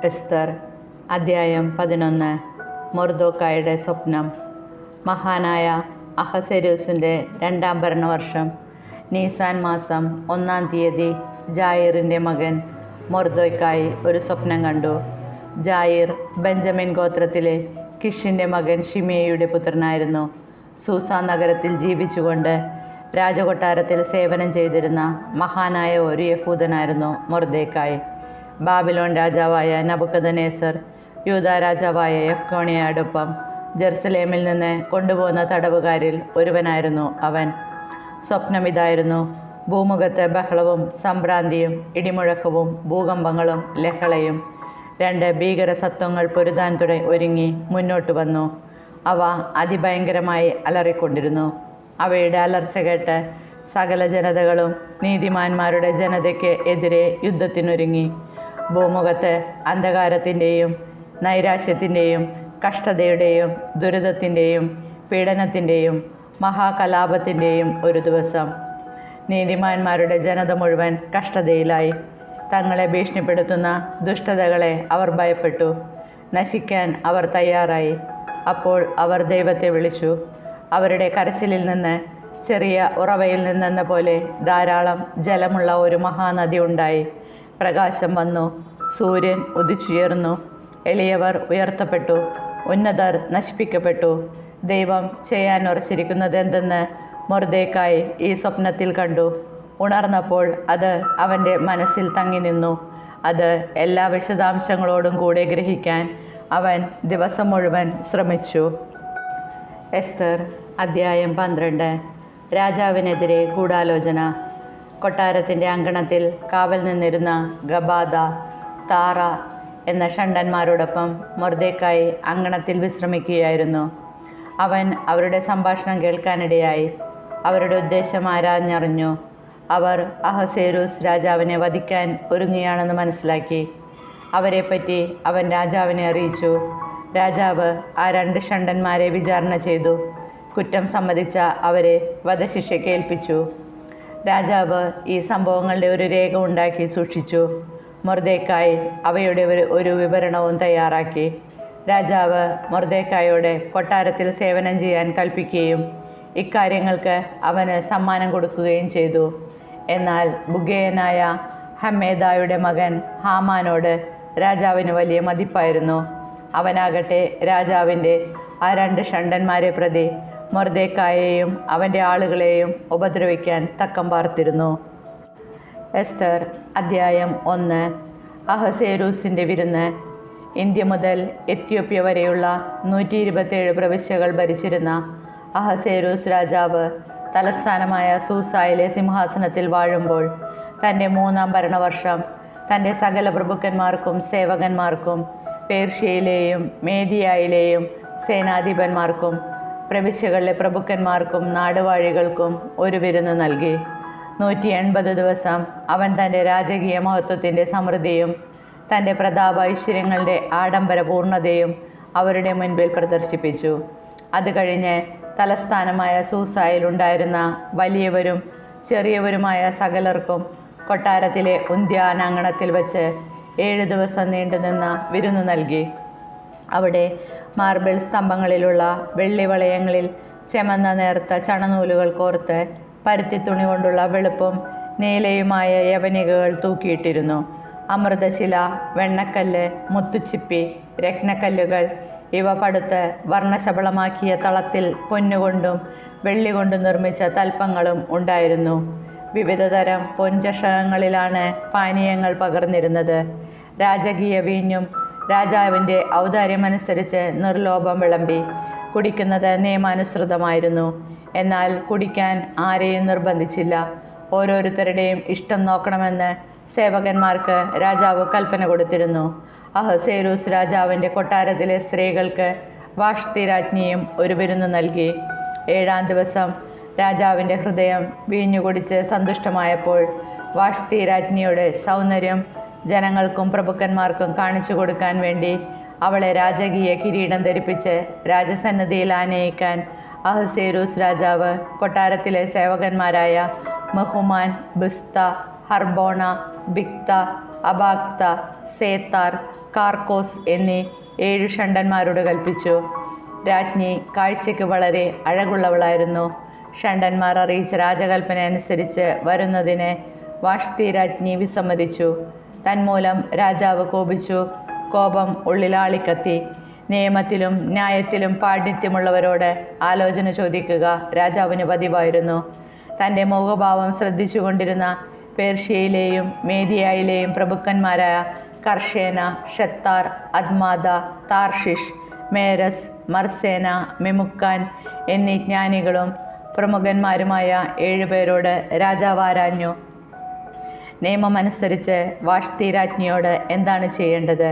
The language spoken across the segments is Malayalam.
എസ്തർ അദ്ധ്യായം 11. മൊർദെഖായിയുടെ സ്വപ്നം. മഹാനായ അഹസ്വേരോസിൻ്റെ 2-ാം ഭരണവർഷം നീസാൻ മാസം 1-ാം തീയതി ജായിറിൻ്റെ മകൻ മൊർദെഖായി ഒരു സ്വപ്നം കണ്ടു. ജായിർ ബെഞ്ചമിൻ ഗോത്രത്തിലെ കിഷിൻ്റെ മകൻ ഷിമെയിയുടെ പുത്രനായിരുന്നു. സൂസാൻ നഗരത്തിൽ ജീവിച്ചുകൊണ്ട് രാജകൊട്ടാരത്തിൽ സേവനം ചെയ്തിരുന്ന മഹാനായ ഒരു യഹൂദനായിരുന്നു മൊർദെഖായി. ബാബിലോൺ രാജാവായ നബൂഖദ്നേസർ യൂദാ രാജാവായ യെഖൊന്യായോടൊപ്പം ജെറുസലേമിൽ നിന്ന് കൊണ്ടുപോകുന്ന തടവുകാരിൽ ഒരുവനായിരുന്നു അവൻ. സ്വപ്നം ഇതായിരുന്നു: ഭൂമുഖത്ത് ബഹളവും സംഭ്രാന്തിയും ഇടിമുഴക്കവും ഭൂകമ്പങ്ങളും ലഹളയും. 2 ഭീകരസത്വങ്ങൾ പൊരുതാൻ ഒരുങ്ങി മുന്നോട്ട് വന്നു. അവ അതിഭയങ്കരമായി അലറിക്കൊണ്ടിരുന്നു. അവയുടെ അലർച്ച കേട്ട് സകല ജനതകളും നീതിമാന്മാരുടെ ജനതയ്ക്ക് എതിരെ യുദ്ധത്തിനൊരുങ്ങി. ഭൂമുഖത്ത് അന്ധകാരത്തിൻ്റെയും നൈരാശ്യത്തിൻ്റെയും കഷ്ടതയുടെയും ദുരിതത്തിൻ്റെയും പീഡനത്തിൻ്റെയും മഹാകലാപത്തിൻ്റെയും ഒരു ദിവസം. നീതിമാന്മാരുടെ ജനത മുഴുവൻ കഷ്ടതയിലായി. തങ്ങളെ ഭീഷണിപ്പെടുത്തുന്ന ദുഷ്ടതകളെ അവർ ഭയപ്പെട്ടു. നശിക്കാൻ അവർ തയ്യാറായി. അപ്പോൾ അവർ ദൈവത്തെ വിളിച്ചു. അവരുടെ കരച്ചിലിൽ നിന്ന് ചെറിയ ഉറവയിൽ നിന്നെന്ന പോലെ ധാരാളം ജലമുള്ള ഒരു മഹാനദി ഉണ്ടായി. പ്രകാശം വന്നു, സൂര്യൻ ഉദിച്ചുയർന്നു, എളിയവർ ഉയർത്തപ്പെട്ടു, ഉന്നതർ നശിപ്പിക്കപ്പെട്ടു. ദൈവം ചെയ്യാൻ ഉറച്ചിരിക്കുന്നത് എന്തെന്ന് മൊർദെഖായി ഈ സ്വപ്നത്തിൽ കണ്ടു. ഉണർന്നപ്പോൾ അത് അവൻ്റെ മനസ്സിൽ തങ്ങി നിന്നു. അത് എല്ലാ വിശദാംശങ്ങളോടും കൂടെ ഗ്രഹിക്കാൻ അവൻ ദിവസം മുഴുവൻ ശ്രമിച്ചു. എസ്തർ അദ്ധ്യായം 12. രാജാവിനെതിരെ ഗൂഢാലോചന. കൊട്ടാരത്തിൻ്റെ അങ്കണത്തിൽ കാവൽ നിന്നിരുന്ന ഗബാദ, താറ എന്ന ഷണ്ഡന്മാരോടൊപ്പം മൊർദെഖായി അങ്കണത്തിൽ വിശ്രമിക്കുകയായിരുന്നു. അവൻ അവരുടെ സംഭാഷണം കേൾക്കാനിടയായി. അവരുടെ ഉദ്ദേശം ആരാഞ്ഞറിഞ്ഞു. അവർ അഹസ്വേരോസ് രാജാവിനെ വധിക്കാൻ ഒരുങ്ങുകയാണെന്ന് മനസ്സിലാക്കി. അവരെപ്പറ്റി അവൻ രാജാവിനെ അറിയിച്ചു. രാജാവ് ആ 2 ഷണ്ഡന്മാരെ വിചാരണ ചെയ്തു. കുറ്റം സമ്മതിച്ച അവരെ വധശിക്ഷയ്ക്ക് ഏൽപ്പിച്ചു. രാജാവ് ഈ സംഭവങ്ങളുടെ ഒരു രേഖ ഉണ്ടാക്കി സൂക്ഷിച്ചു. മൊർദെഖായി അവയുടെ ഒരു വിവരണവും തയ്യാറാക്കി. രാജാവ് മൊർദെഖായിയോട് കൊട്ടാരത്തിൽ സേവനം ചെയ്യാൻ കൽപ്പിക്കുകയും ഇക്കാര്യങ്ങൾക്ക് അവന് സമ്മാനം കൊടുക്കുകയും ചെയ്തു. എന്നാൽ ബുഗേയനായ ഹമ്മേദായുടെ മകൻ ഹാമാനോട് രാജാവിന് വലിയ മതിപ്പായിരുന്നു. അവനാകട്ടെ രാജാവിൻ്റെ ആ 2 ഷണ്ഡന്മാരെ പ്രതി മൊർദെഖായിയെയും അവൻ്റെ ആളുകളെയും ഉപദ്രവിക്കാൻ തക്കം പാർത്തിരുന്നു. എസ്തർ അദ്ധ്യായം 1. അഹസ്വേരോസിൻ്റെ വിരുന്ന്. ഇന്ത്യ മുതൽ എത്യോപ്യ വരെയുള്ള 127 പ്രവിശ്യകൾ ഭരിച്ചിരുന്ന അഹസ്വേരോസ് രാജാവ് തലസ്ഥാനമായ സൂസായിലെ സിംഹാസനത്തിൽ വാഴുമ്പോൾ തൻ്റെ 3-ാം ഭരണവർഷം തൻ്റെ സകല പ്രഭുക്കന്മാർക്കും സേവകന്മാർക്കും പേർഷ്യയിലെയും മേദിയയിലെയും സേനാധിപന്മാർക്കും പ്രവിശ്യകളിലെ പ്രഭുക്കന്മാർക്കും നാടുവാഴികൾക്കും ഒരു വിരുന്ന് നൽകി. 180 ദിവസം അവൻ തൻ്റെ രാജകീയ മഹത്വത്തിൻ്റെ സമൃദ്ധിയും തൻ്റെ പ്രതാപ ഐശ്വര്യങ്ങളുടെ ആഡംബര പൂർണ്ണതയും അവരുടെ മുൻപിൽ പ്രദർശിപ്പിച്ചു. അത് കഴിഞ്ഞ് തലസ്ഥാനമായ സൂസായിലുണ്ടായിരുന്ന വലിയവരും ചെറിയവരുമായ സകലർക്കും കൊട്ടാരത്തിലെ ഉദ്യാനാങ്കണത്തിൽ വച്ച് 7 ദിവസം നീണ്ടുനിന്ന വിരുന്ന് നൽകി. അവിടെ മാർബിൾ സ്തംഭങ്ങളിലുള്ള വെള്ളിവളയങ്ങളിൽ ചെമന്ന നേർത്ത ചണനൂലുകൾ കോർത്ത് പരുത്തിത്തുണി കൊണ്ടുള്ള വെളുപ്പും നീലയുമായ യവനികകൾ തൂക്കിയിട്ടിരുന്നു. അമൃതശില, വെണ്ണക്കല്ല്, മുത്തുച്ചിപ്പി, രത്നക്കല്ലുകൾ ഇവ പടുത്ത് വർണ്ണശബളമാക്കിയ തളത്തിൽ പൊന്നുകൊണ്ടും വെള്ളി കൊണ്ടും നിർമ്മിച്ച തൽപ്പങ്ങളും ഉണ്ടായിരുന്നു. വിവിധതരം പൊൻചഷകങ്ങളിലാണ് പാനീയങ്ങൾ പകർന്നിരുന്നത്. രാജകീയ വീഞ്ഞും രാജാവിൻ്റെ ഔദാര്യമനുസരിച്ച് നിർലോഭം വിളമ്പി. കുടിക്കുന്നത് നിയമാനുസൃതമായിരുന്നു. എന്നാൽ കുടിക്കാൻ ആരെയും നിർബന്ധിച്ചില്ല. ഓരോരുത്തരുടെയും ഇഷ്ടം നോക്കണമെന്ന് സേവകന്മാർക്ക് രാജാവ് കൽപ്പന കൊടുത്തിരുന്നു. അഹസ്വേരോസ് രാജാവിൻ്റെ കൊട്ടാരത്തിലെ സ്ത്രീകൾക്ക് വാഷ്തി രാജ്ഞിയും ഒരു വിരുന്ന് നൽകി. 7-ാം ദിവസം രാജാവിൻ്റെ ഹൃദയം വീഞ്ഞു കുടിച്ച് സന്തുഷ്ടമായപ്പോൾ വാഷ്തി രാജ്ഞിയുടെ സൗന്ദര്യം ജനങ്ങൾക്കും പ്രഭുക്കന്മാർക്കും കാണിച്ചു കൊടുക്കാൻ വേണ്ടി അവളെ രാജകീയ കിരീടം ധരിപ്പിച്ച് രാജസന്നിധിയിൽ ആനയിക്കാൻ അഹസ്വേരോസ് രാജാവ് കൊട്ടാരത്തിലെ സേവകന്മാരായ മെഹുമാൻ, ബിസ്ത, ഹർബോണ, ബിക്ത, അബാക്ത, സേത്താർ, കാർക്കോസ് എന്നീ 7 ഷണ്ഡന്മാരോട് കൽപ്പിച്ചു. രാജ്ഞി കാഴ്ചയ്ക്ക് വളരെ അഴകുള്ളവളായിരുന്നു. ഷണ്ഡന്മാർ അറിയിച്ച രാജകൽപ്പന അനുസരിച്ച് വരുന്നതിന് വാഷ്തി രാജ്ഞി വിസമ്മതിച്ചു. തന്മൂലം രാജാവ് കോപിച്ചു. കോപം ഉള്ളിലാളിക്കത്തി. നിയമത്തിലും ന്യായത്തിലും പാണ്ഡിത്യമുള്ളവരോട് ആലോചന ചോദിക്കുക രാജാവിന് പതിവായിരുന്നു. തൻ്റെ മുഖഭാവം ശ്രദ്ധിച്ചുകൊണ്ടിരുന്ന പേർഷ്യയിലെയും മേദിയയിലെയും പ്രഭുക്കന്മാരായ കർഷേന, ഷെത്താർ, അദ്മാദ, താർഷിഷ്, മേരസ്, മർസേന, മെമുക്കാൻ എന്നീ ജ്ഞാനികളും പ്രമുഖന്മാരുമായ 7 പേരോട് രാജാവ് ആരാഞ്ഞു. നിയമമനുസരിച്ച് വാഷ്തി രാജ്ഞിയോട് എന്താണ് ചെയ്യേണ്ടത്?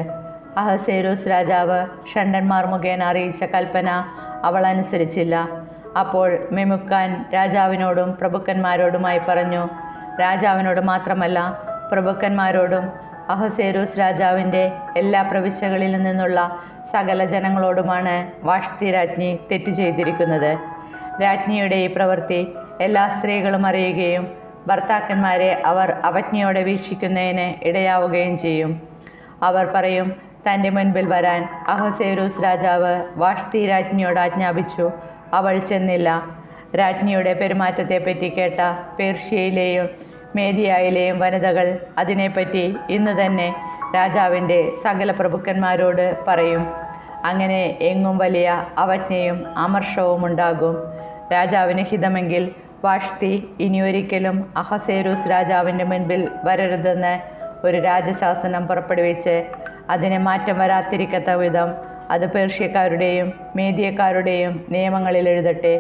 അഹസ്വേരോസ് രാജാവ് ഷണ്ഡന്മാർ മുഖേന അറിയിച്ച കൽപ്പന അവൾ അനുസരിച്ചില്ല. അപ്പോൾ മെമുക്കാൻ രാജാവിനോടും പ്രഭുക്കന്മാരോടുമായി പറഞ്ഞു. രാജാവിനോട് മാത്രമല്ല, പ്രഭുക്കന്മാരോടും അഹസ്വേരോസ് രാജാവിൻ്റെ എല്ലാ പ്രവിശ്യകളിൽ നിന്നുള്ള സകല ജനങ്ങളോടുമാണ് വാഷ്തി രാജ്ഞി തെറ്റ് ചെയ്തിരിക്കുന്നത്. രാജ്ഞിയുടെ ഈ പ്രവൃത്തി എല്ലാ സ്ത്രീകളും അറിയുകയും ഭർത്താക്കന്മാരെ അവർ അവജ്ഞയോടെ വീക്ഷിക്കുന്നതിന് ഇടയാവുകയും ചെയ്യും. അവർ പറയും, തൻ്റെ മുൻപിൽ വരാൻ അഹസ്വേരോസ് രാജാവ് വാഷ്തി രാജ്ഞിയോട് ആജ്ഞാപിച്ചു. അവൾ ചെന്നില്ല. രാജ്ഞിയുടെ പെരുമാറ്റത്തെപ്പറ്റി കേട്ട പേർഷ്യയിലെയും മേദിയയിലെയും വനിതകൾ അതിനെപ്പറ്റി ഇന്ന് തന്നെ രാജാവിൻ്റെ സകല പ്രഭുക്കന്മാരോട് പറയും. അങ്ങനെ എങ്ങും വലിയ അവജ്ഞയും അമർഷവും ഉണ്ടാകും. രാജാവിന് ഹിതമെങ്കിൽ വാഷ്തി ഇനിയൊരിക്കലും അഹസ്വേരോസ് രാജാവിൻ്റെ മുൻപിൽ വരരുതെന്ന് ഒരു രാജശാസനം പുറപ്പെടുവിച്ച് അതിന് മാറ്റം വരാതിരിക്കത്ത വിധം അത് പേർഷ്യക്കാരുടെയും മേദിയക്കാരുടെയും നിയമങ്ങളിൽ എഴുതട്ടെ.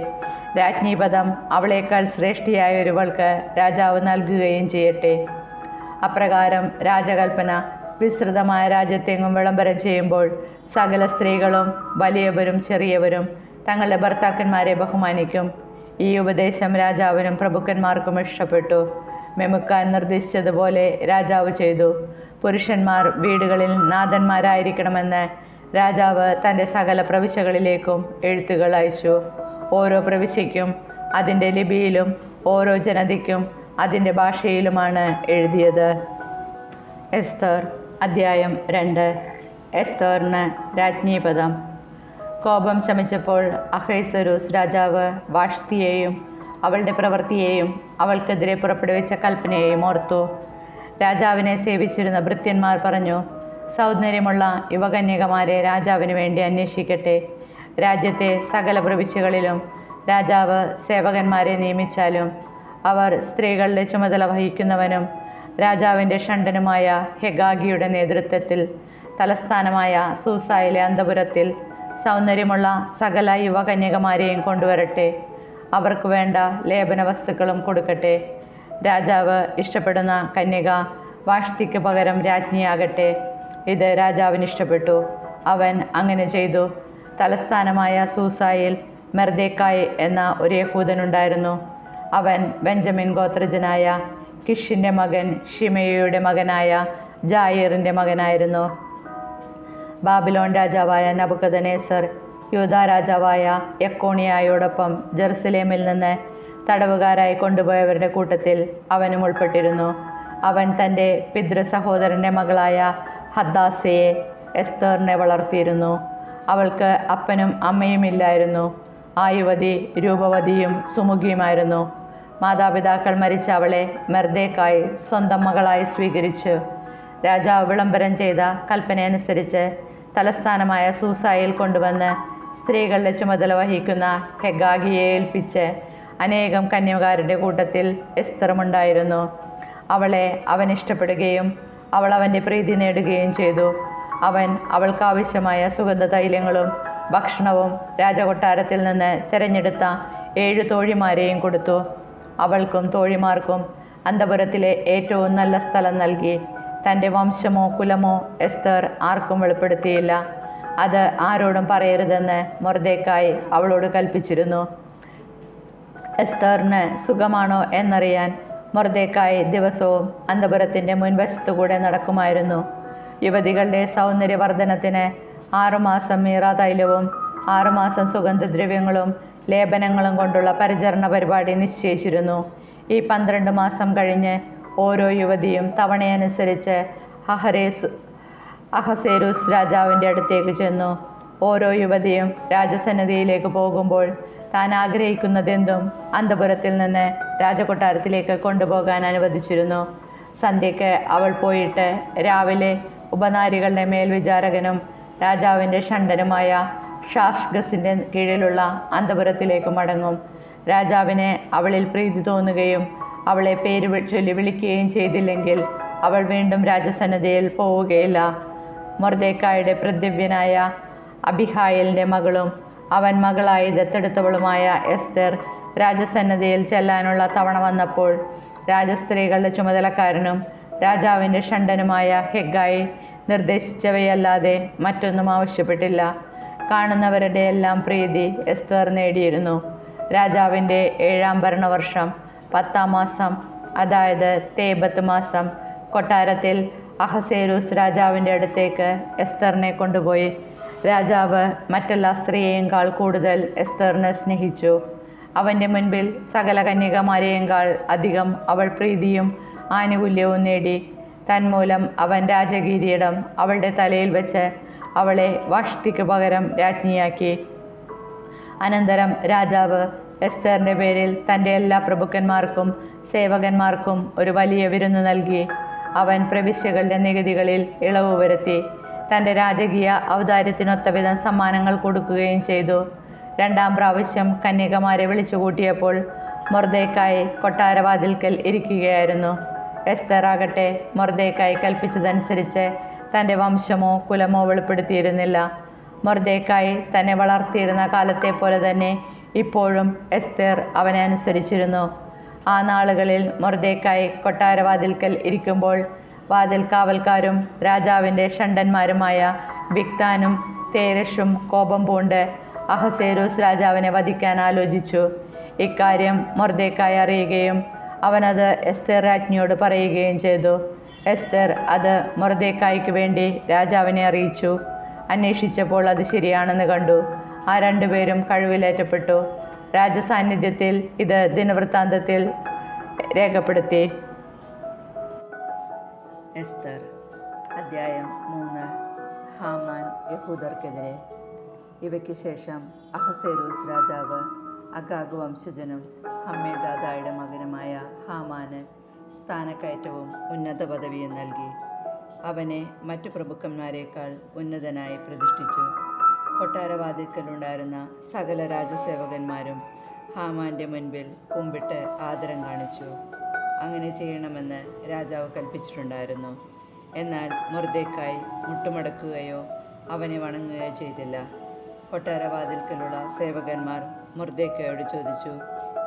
രാജ്ഞീപദം അവളേക്കാൾ ശ്രേഷ്ഠയായ ഒരുവൾക്ക് രാജാവ് നൽകുകയും ചെയ്യട്ടെ. അപ്രകാരം രാജകൽപ്പന വിസ്തൃതമായ രാജ്യത്തെങ്ങും വിളംബരം ചെയ്യുമ്പോൾ സകല സ്ത്രീകളും വലിയവരും ചെറിയവരും തങ്ങളുടെ ഭർത്താക്കന്മാരെ ബഹുമാനിക്കും. ഈ ഉപദേശം രാജാവിനും പ്രഭുക്കന്മാർക്കും ഇഷ്ടപ്പെട്ടു. മെമുക്കാൻ നിർദ്ദേശിച്ചതുപോലെ രാജാവ് ചെയ്തു. പുരുഷന്മാർ വീടുകളിൽ നാഥന്മാരായിരിക്കണമെന്ന് രാജാവ് തൻ്റെ സകല പ്രവിശ്യകളിലേക്കും എഴുത്തുകൾ അയച്ചു. ഓരോ പ്രവിശ്യയ്ക്കും അതിൻ്റെ ലിപിയിലും ഓരോ ജനതയ്ക്കും അതിൻ്റെ ഭാഷയിലുമാണ് എഴുതിയത്. എസ്തർ അധ്യായം 2. എസ്തറിന് രാജ്ഞീപദം. കോപം ശമിച്ചപ്പോൾ അഹസ്വേരോസ് രാജാവ് വാഷ്തിയെയും അവളുടെ പ്രവൃത്തിയെയും അവൾക്കെതിരെ പുറപ്പെടുവിച്ച കൽപ്പനയെയും ഓർത്തു. രാജാവിനെ സേവിച്ചിരുന്ന ഭൃത്യന്മാർ പറഞ്ഞു, സൗന്ദര്യമുള്ള യുവകന്യകമാരെ രാജാവിന് വേണ്ടി അന്വേഷിക്കട്ടെ. രാജ്യത്തെ സകല പ്രവിശ്യകളിലും രാജാവ് സേവകന്മാരെ നിയമിച്ചാലും അവർ സ്ത്രീകളുടെ ചുമതല വഹിക്കുന്നവനും രാജാവിൻ്റെ ഷണ്ഡനുമായ ഹെഗാഗിയുടെ നേതൃത്വത്തിൽ തലസ്ഥാനമായ സൂസായിലെ അന്തപുരത്തിൽ സൗന്ദര്യമുള്ള സകല യുവകന്യകമാരെയും കൊണ്ടുവരട്ടെ. അവർക്ക് വേണ്ട ലേപന വസ്തുക്കളും കൊടുക്കട്ടെ. രാജാവ് ഇഷ്ടപ്പെടുന്ന കന്യക വാഷ്തിക്ക് പകരം രാജ്ഞിയാകട്ടെ. ഇത് രാജാവിന് ഇഷ്ടപ്പെട്ടു. അവൻ അങ്ങനെ ചെയ്തു. തലസ്ഥാനമായ സൂസായിൽ മെർദെക്കായ് എന്ന ഒരു യഹൂദനുണ്ടായിരുന്നു. അവൻ ബെഞ്ചമിൻ ഗോത്രജനായ കിഷിൻ്റെ മകൻ ഷിമെയയുടെ മകനായ ജായറിൻ്റെ മകനായിരുന്നു. ബാബിലോൺ രാജാവായ നബൂഖദ്നേസർ യൂദാ രാജാവായ യെക്കോണിയായോടൊപ്പം ജെറുസലേമിൽ നിന്ന് തടവുകാരായി കൊണ്ടുപോയവരുടെ കൂട്ടത്തിൽ അവനും ഉൾപ്പെട്ടിരുന്നു. അവൻ തൻ്റെ പിതൃ സഹോദരൻ്റെ മകളായ ഹദ്ദാസയെ എസ്തറിനെ വളർത്തിയിരുന്നു. അവൾക്ക് അപ്പനും അമ്മയുമില്ലായിരുന്നു. ആ യുവതി രൂപവതിയും സുമുഖിയുമായിരുന്നു. മാതാപിതാക്കൾ മരിച്ച അവളെ മെർദെക്കായ് സ്വന്തം മകളായി സ്വീകരിച്ചു. രാജാവ് വിളംബരം ചെയ്ത കൽപ്പനയനുസരിച്ച് തലസ്ഥാനമായ സൂസായിൽ കൊണ്ടുവന്ന് സ്ത്രീകളുടെ ചുമതല വഹിക്കുന്ന ഹെഗാഗിയെ ഏൽപ്പിച്ച് അനേകം കന്യകാരുടെ കൂട്ടത്തിൽ എസ്തറുമുണ്ടായിരുന്നു. അവളെ അവൻ ഇഷ്ടപ്പെടുകയും അവൾ അവൻ്റെ പ്രീതി നേടുകയും ചെയ്തു. അവൻ അവൾക്കാവശ്യമായ സുഗന്ധ തൈലങ്ങളും ഭക്ഷണവും രാജകൊട്ടാരത്തിൽ നിന്ന് തിരഞ്ഞെടുത്ത 7 തോഴിമാരെയും കൊടുത്തു. അവൾക്കും തോഴിമാർക്കും അന്തപുരത്തിലെ ഏറ്റവും നല്ല സ്ഥലം നൽകി. തൻ്റെ വംശമോ കുലമോ എസ്തർ ആർക്കും വെളിപ്പെടുത്തിയില്ല. അത് ആരോടും പറയരുതെന്ന് മൊർദെഖായി അവളോട് കൽപ്പിച്ചിരുന്നു. എസ്തറിന് സുഖമാണോ എന്നറിയാൻ മൊർദെഖായി ദിവസവും അന്തപുരത്തിൻ്റെ മുൻവശത്തുകൂടെ നടക്കുമായിരുന്നു. യുവതികളുടെ സൗന്ദര്യവർദ്ധനത്തിന് 6 മാസം മീറ തൈലവും 6 മാസം സുഗന്ധദ്രവ്യങ്ങളും ലേപനങ്ങളും കൊണ്ടുള്ള പരിചരണ പരിപാടി നിശ്ചയിച്ചിരുന്നു. ഈ 12 മാസം കഴിഞ്ഞ് ഓരോ യുവതിയും തവണയനുസരിച്ച് അഹസേരൂസ് രാജാവിൻ്റെ അടുത്തേക്ക് ചെന്നു. ഓരോ യുവതിയും രാജസന്നിധിയിലേക്ക് പോകുമ്പോൾ താൻ ആഗ്രഹിക്കുന്നതെന്തും അന്തഃപുരത്തിൽ നിന്ന് രാജകൊട്ടാരത്തിലേക്ക് കൊണ്ടുപോകാൻ അനുവദിച്ചിരുന്നു. സന്ധ്യയ്ക്ക് അവൾ പോയിട്ട് രാവിലെ ഉപനാരികളുടെ മേൽവിചാരകനും രാജാവിൻ്റെ ഷണ്ഡനുമായ ഷാഷ്ഗസിൻ്റെ കീഴിലുള്ള അന്തഃപുരത്തിലേക്ക് മടങ്ങും. രാജാവിന് അവളിൽ പ്രീതി തോന്നുകയും അവളെ പേര് ചൊല്ലി വിളിക്കുകയും ചെയ്തില്ലെങ്കിൽ അവൾ വീണ്ടും രാജസന്നിധിയിൽ പോവുകയില്ല. മൊർദെഖായിയുടെ പ്രതിവ്യനായ അബിഹായിലിൻ്റെ മകളും അവൻ മകളായി ദത്തെടുത്തവളുമായ എസ്തർ രാജസന്നിധിയിൽ ചെല്ലാനുള്ള തവണ വന്നപ്പോൾ രാജസ്ത്രീകളുടെ ചുമതലക്കാരനും രാജാവിൻ്റെ ഷണ്ഡനുമായ ഹെഗ്ഗായി നിർദ്ദേശിച്ചവയല്ലാതെ മറ്റൊന്നും ആവശ്യപ്പെട്ടില്ല. കാണുന്നവരുടെ എല്ലാം പ്രീതി എസ്തർ നേടിയിരുന്നു. രാജാവിൻ്റെ 7-ാം ഭരണവർഷം 10-ാം മാസം, അതായത് തേബത്ത് മാസം, കൊട്ടാരത്തിൽ അഹസേരൂസ് രാജാവിൻ്റെ അടുത്തേക്ക് എസ്തറിനെ കൊണ്ടുപോയി. രാജാവ് മറ്റെല്ലാ സ്ത്രീയേക്കാൾ കൂടുതൽ എസ്തറിനെ സ്നേഹിച്ചു. അവൻ്റെ മുൻപിൽ സകല കന്യകമാരെയേക്കാൾ അധികം അവൾ പ്രീതിയും ആനുകൂല്യവും നേടി. തന്മൂലം അവൻ രാജകിരീടം അവളുടെ തലയിൽ വെച്ച് അവളെ വാഷ്തിക്ക് പകരം രാജ്ഞിയാക്കി. അനന്തരം രാജാവ് എസ്തറിൻ്റെ പേരിൽ തൻ്റെ എല്ലാ പ്രഭുക്കന്മാർക്കും സേവകന്മാർക്കും ഒരു വലിയ വിരുന്ന് നൽകി. അവൻ പ്രവിശ്യകളുടെ നികുതികളിൽ ഇളവ് വരുത്തി. തൻ്റെ രാജകീയ ഔദാര്യത്തിനൊത്തവിധം സമ്മാനങ്ങൾ കൊടുക്കുകയും ചെയ്തു. 2-ാം പ്രാവശ്യം കന്യകമാരെ വിളിച്ചുകൂട്ടിയപ്പോൾ മൊർദെഖായി കൊട്ടാരവാതിൽക്കൽ ഇരിക്കുകയായിരുന്നു. എസ്തർ ആകട്ടെ മൊർദെഖായി കൽപ്പിച്ചതനുസരിച്ച് തൻ്റെ വംശമോ കുലമോ വെളിപ്പെടുത്തിയിരുന്നില്ല. മൊർദെഖായി തന്നെ വളർത്തിയിരുന്ന കാലത്തെ പോലെ തന്നെ ഇപ്പോഴും എസ്തർ അവനെ അനുസരിച്ചിരുന്നു. ആ നാളുകളിൽ മൊർദെഖായി കൊട്ടാരവാതിൽക്കൽ ഇരിക്കുമ്പോൾ വാതിൽ കാവൽക്കാരും രാജാവിൻ്റെ ഷണ്ഡന്മാരുമായ ബിഗ്താനും തേരഷും കോപം പൂണ്ട് അഹസേരൂസ് രാജാവിനെ വധിക്കാൻ ആലോചിച്ചു. ഇക്കാര്യം മൊർദെഖായി അറിയുകയും അവനത് എസ്തർ രാജ്ഞിയോട് പറയുകയും ചെയ്തു. എസ്തർ അത് മൊർദെഖായിക്ക് വേണ്ടി രാജാവിനെ അറിയിച്ചു. അന്വേഷിച്ചപ്പോൾ അത് ശരിയാണെന്ന് കണ്ടു. ആ 2 പേരും കഴിവിലേറ്റപ്പെട്ടു. രാജസാന്നിധ്യത്തിൽ ഇത് ദിനവൃത്താന്തത്തിൽ രേഖപ്പെടുത്തി. എസ്തർ അദ്ധ്യായം 3. ഹാമാൻ യഹൂദർക്കെതിരെ. ഇവയ്ക്ക് ശേഷം അഹസേരൂസ് രാജാവ് അഗാഗ് വംശജനും ഹമ്മേദാദായുടെ മകനുമായ ഹാമാന് സ്ഥാനക്കയറ്റവും ഉന്നത പദവിയും നൽകി. അവനെ മറ്റു പ്രഭുക്കന്മാരെക്കാൾ ഉന്നതനായി പ്രതിഷ്ഠിച്ചു. കൊട്ടാരവാതിൽക്കലുണ്ടായിരുന്ന സകല രാജസേവകന്മാരും ഹാമാൻ്റെ മുൻപിൽ കുമ്പിട്ട് ആദരം കാണിച്ചു. അങ്ങനെ ചെയ്യണമെന്ന് രാജാവ് കൽപ്പിച്ചിട്ടുണ്ടായിരുന്നു. എന്നാൽ മൊർദെഖായി മുട്ടുമടക്കുകയോ അവനെ വണങ്ങുകയോ ചെയ്തില്ല. കൊട്ടാരവാതിൽക്കലുള്ള സേവകന്മാർ മൊർദെഖായിയോട് ചോദിച്ചു,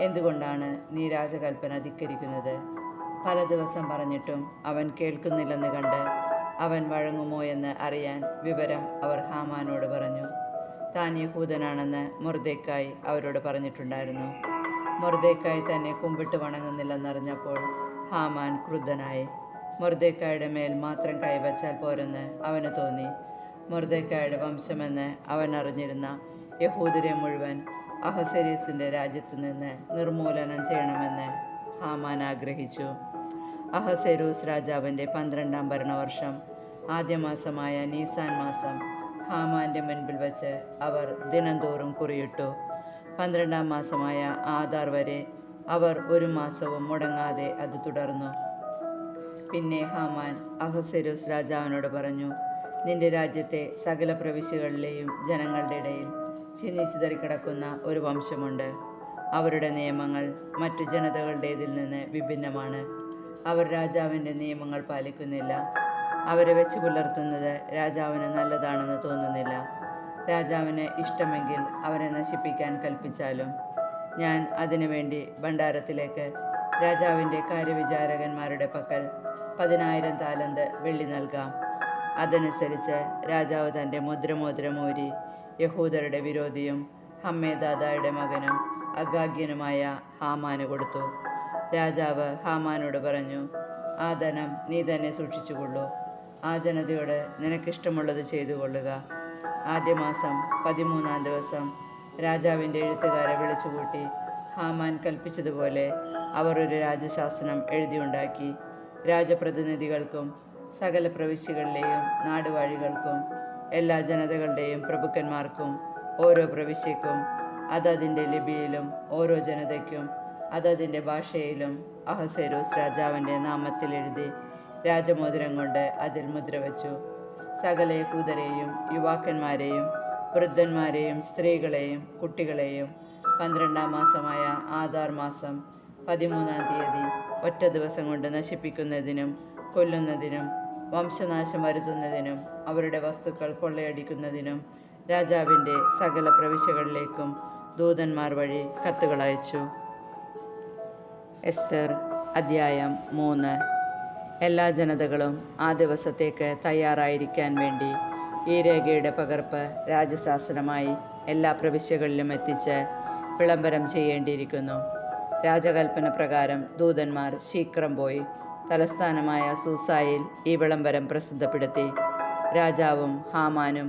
എന്തുകൊണ്ടാണ് നീ രാജകൽപ്പന ധിക്കരിക്കുന്നത്? പല ദിവസം പറഞ്ഞിട്ടും അവൻ കേൾക്കുന്നില്ലെന്ന് കണ്ട് അവൻ വഴങ്ങുമോ എന്ന് അറിയാൻ വിവരം അവർ ഹാമാനോട് പറഞ്ഞു. താൻ യഹൂദനാണെന്ന് മൊർദെഖായി അവരോട് പറഞ്ഞിട്ടുണ്ടായിരുന്നു. മൊർദെഖായി തന്നെ കുമ്പിട്ട് വണങ്ങുന്നില്ലെന്നറിഞ്ഞപ്പോൾ ഹാമാൻ ക്രുദ്ധനായി. മൊർദെഖായിയുടെ മേൽ മാത്രം കൈവച്ചാൽ പോരെന്ന് അവന് തോന്നി. മൊർദെഖായിയുടെ വംശമെന്ന് അവൻ അറിഞ്ഞിരുന്ന യഹൂദരെ മുഴുവൻ അഹസേരൂസിൻ്റെ രാജ്യത്തു നിന്ന് നിർമൂലനം ചെയ്യണമെന്ന് ഹാമാൻ ആഗ്രഹിച്ചു. അഹസേരൂസ് രാജാവിൻ്റെ 12-ാം ഭരണവർഷം ആദ്യമാസമായ നീസാൻ മാസം ഹാമാൻ്റെ മുൻപിൽ വച്ച് അവർ ദിനംതോറും കുറിയിട്ടു. 12-ാം മാസമായ ആദാർ വരെ അവർ 1 മാസവും മുടങ്ങാതെ അത് തുടർന്നു. പിന്നെ ഹാമാൻ അഹസേരൂസ് രാജാവിനോട് പറഞ്ഞു, നിന്റെ രാജ്യത്തെ സകല പ്രവിശ്യകളിലെയും ജനങ്ങളുടെ ഇടയിൽ ചിന്നിച്ചിതറിക്കിടക്കുന്ന ഒരു വംശമുണ്ട്. അവരുടെ നിയമങ്ങൾ മറ്റു ജനതകളുടേതിൽ നിന്ന് വിഭിന്നമാണ്. അവർ രാജാവിൻ്റെ നിയമങ്ങൾ പാലിക്കുന്നില്ല. അവരെ വെച്ച് പുലർത്തുന്നത് രാജാവിന് നല്ലതാണെന്ന് തോന്നുന്നില്ല. രാജാവിന് ഇഷ്ടമെങ്കിൽ അവരെ നശിപ്പിക്കാൻ കൽപ്പിച്ചാലും ഞാൻ അതിനുവേണ്ടി ഭണ്ഡാരത്തിലേക്ക് രാജാവിൻ്റെ കാര്യവിചാരകന്മാരുടെ പക്കൽ 10,000 താലന്ത് വെള്ളി നൽകാം. അതനുസരിച്ച് രാജാവ് തൻ്റെ മുദ്രമോതിരമൂരി യഹൂദരുടെ വിരോധിയും ഹമ്മേദാദായുടെ മകനും അഗാഗ്യനുമായ ഹാമാന് കൊടുത്തു. രാജാവ് ഹാമാനോട് പറഞ്ഞു, ആ ധനം നീ തന്നെ സൂക്ഷിച്ചുകൊള്ളൂ. ആ ജനതയോട് നിനക്കിഷ്ടമുള്ളത് ചെയ്തു കൊള്ളുക. ആദ്യമാസം 13-ാം ദിവസം രാജാവിൻ്റെ എഴുത്തുകാരെ വിളിച്ചുകൂട്ടി ഹാമാൻ കൽപ്പിച്ചതുപോലെ അവർ ഒരു രാജശാസനം എഴുതിയുണ്ടാക്കി. രാജപ്രതിനിധികൾക്കും സകല പ്രവിശ്യകളിലെയും നാടുവാഴികൾക്കും എല്ലാ ജനതകളുടെയും പ്രഭുക്കന്മാർക്കും ഓരോ പ്രവിശ്യക്കും അതതിൻ്റെ ലിപിയിലും ഓരോ ജനതയ്ക്കും അതതിൻ്റെ ഭാഷയിലും അഹസ്വേരോസ് രാജാവിൻ്റെ നാമത്തിൽ എഴുതി രാജമോതിരം കൊണ്ട് അതിൽ മുദ്രവെച്ചു. സകല യഹൂദരെയും യുവാക്കന്മാരെയും വൃദ്ധന്മാരെയും സ്ത്രീകളെയും കുട്ടികളെയും 12-ാം മാസമായ ആദാർ മാസം 13-ാം തീയതി ഒറ്റ ദിവസം കൊണ്ട് നശിപ്പിക്കുന്നതിനും കൊല്ലുന്നതിനും വംശനാശം വരുത്തുന്നതിനും അവരുടെ വസ്തുക്കൾ കൊള്ളയടിക്കുന്നതിനും രാജാവിൻ്റെ സകല പ്രവിശ്യകളിലേക്കും ദൂതന്മാർ വഴി കത്തുകൾ അയച്ചു. എസ്തർ അദ്ധ്യായം 3. എല്ലാ ജനതകളും ആ ദിവസത്തേക്ക് തയ്യാറായിരിക്കാൻ വേണ്ടി ഈ രേഖയുടെ പകർപ്പ് രാജശാസനമായി എല്ലാ പ്രവിശ്യകളിലും എത്തിച്ച് വിളംബരം ചെയ്യേണ്ടിയിരിക്കുന്നു. രാജകൽപ്പന പ്രകാരം ദൂതന്മാർ ശീഘ്രം പോയി തലസ്ഥാനമായ സൂസായിൽ ഈ വിളംബരം പ്രസിദ്ധപ്പെടുത്തി. രാജാവും ഹാമാനും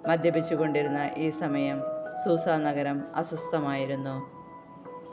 മദ്യപിച്ചുകൊണ്ടിരുന്ന ഈ സമയം സൂസാ നഗരം അസ്വസ്ഥമായിരുന്നു.